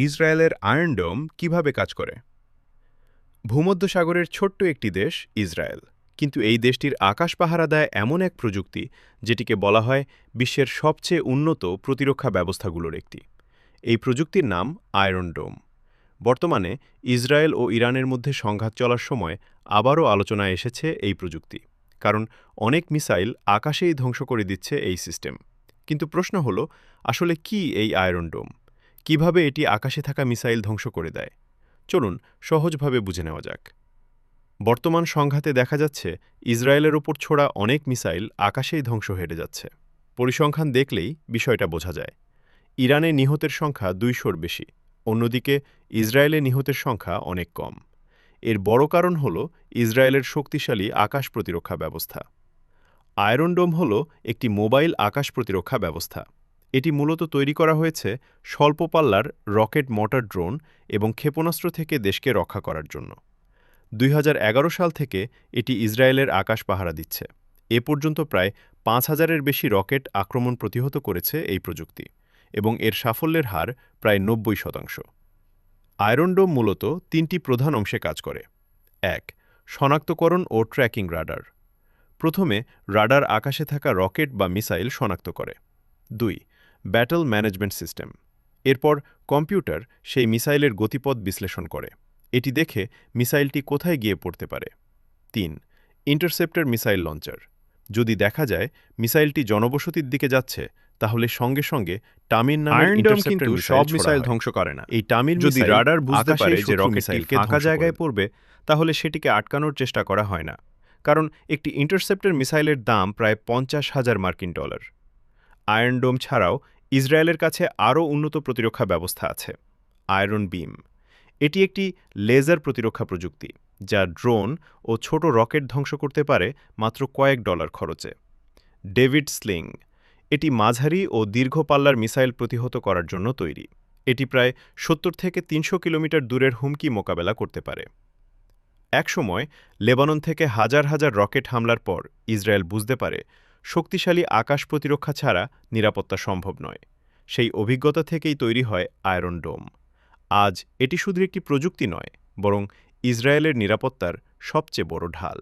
ইসরায়েলের আয়রন ডোম কিভাবে কাজ করে? ভূমধ্যসাগরের ছোট্ট একটি দেশ ইসরায়েল, কিন্তু এই দেশটির আকাশ পাহারা দেয় এমন এক প্রযুক্তি যেটিকে বলা হয় বিশ্বের সবচেয়ে উন্নত প্রতিরক্ষা ব্যবস্থাগুলোর একটি। এই প্রযুক্তির নাম আয়রন ডোম। বর্তমানে ইসরায়েল ও ইরানের মধ্যে সংঘাত চলার সময় আবারও আলোচনায় এসেছে এই প্রযুক্তি, কারণ অনেক মিসাইল আকাশেই ধ্বংস করে দিচ্ছে এই সিস্টেম। কিন্তু প্রশ্ন হলো, আসলে কি এই আয়রন ডোম? কিভাবে এটি আকাশে থাকা মিসাইল ধ্বংস করে দেয়? চলুন সহজভাবে বুঝে নেওয়া যাক। বর্তমান সংঘাতে দেখা যাচ্ছে ইসরায়েলের ওপর ছোড়া অনেক মিসাইল আকাশেই ধ্বংস হয়ে যাচ্ছে। পরিসংখ্যান দেখলেই বিষয়টা বোঝা যায়। ইরানে নিহতের সংখ্যা ২০০-র বেশি, অন্যদিকে ইসরায়েলে নিহতের সংখ্যা অনেক কম। এর বড় কারণ হল ইসরায়েলের শক্তিশালী আকাশ প্রতিরক্ষা ব্যবস্থা। আয়রন ডোম হল একটি মোবাইল আকাশ প্রতিরক্ষা ব্যবস্থা। এটি মূলত তৈরি করা হয়েছে স্বল্প পাল্লার রকেট মোটর ড্রোন এবং ক্ষেপণাস্ত্র থেকে দেশকে রক্ষা করার জন্য। ২০১১ সাল থেকে এটি ইসরায়েলের আকাশ পাহারা দিচ্ছে। এ পর্যন্ত প্রায় ৫,০০০-এর বেশি রকেট আক্রমণ প্রতিহত করেছে এই প্রযুক্তি, এবং এর সাফল্যের হার প্রায় ৯০%। আয়রন ডোম মূলত ৩টি প্রধান অংশে কাজ করে। ১. শনাক্তকরণ ও ট্র্যাকিং রাডার। প্রথমে রাডার আকাশে থাকা রকেট বা মিসাইল শনাক্ত করে। ২. Battle management system. এরপর কম্পিউটার সেই মিসাইলের গতিপথ বিশ্লেষণ করে। এটি দেখে মিসাইলটি কোথায় গিয়ে পড়তে পারে। ৩. Interceptor missile launcher. যদি দেখা যায় মিসাইলটি জনবসতির দিকে যাচ্ছে, তাহলে সঙ্গে সঙ্গে টামির নামের আয়রন ডোম ইন্টারসেপ্টর কিন্তু মিসাইল সব মিসাইল ছোড়া হয়। ধ্বংস করে না। এই টামির যদি মিসাইল রাডার বুঝতে আকাশেই পারে যে শত্রু রকেটটি মিসাইলকে ফাঁকা ধ্বংস জায়গায় করে। পড়বে, তাহলে সেটিকে আটকানোর চেষ্টা করা হয় না, কারণ একটি ইন্টারসেপ্টর মিসাইলের দাম প্রায় $৫০,০০০। আয়রন ডোম ছাড়াও ইসরায়েলের কাছে আরও উন্নত প্রতিরক্ষা ব্যবস্থা আছে। আয়রন বিম। এটি একটি লেজার প্রতিরক্ষা প্রযুক্তি, যা ড্রোন ও ছোট রকেট ধ্বংস করতে পারে মাত্র কয়েক ডলার খরচে। David sling. এটি মাঝারি ও দীর্ঘ পাল্লার মিসাইল প্রতিহত করার জন্য তৈরি। এটি প্রায় ৭০ থেকে ৩০০ কিলোমিটার দূরের হুমকি মোকাবেলা করতে পারে। একসময় লেবানন থেকে হাজার হাজার রকেট হামলার পর ইসরায়েল বুঝতে পারে শক্তিশালী আকাশ প্রতিরক্ষা ছাড়া নিরাপত্তা সম্ভব নয়। সেই অভিজ্ঞতা থেকেই তৈরি হয় আয়রন ডোম। আজ এটি শুধু একটি প্রযুক্তি নয়, বরং ইসরায়েলের নিরাপত্তার সবচেয়ে বড় ঢাল।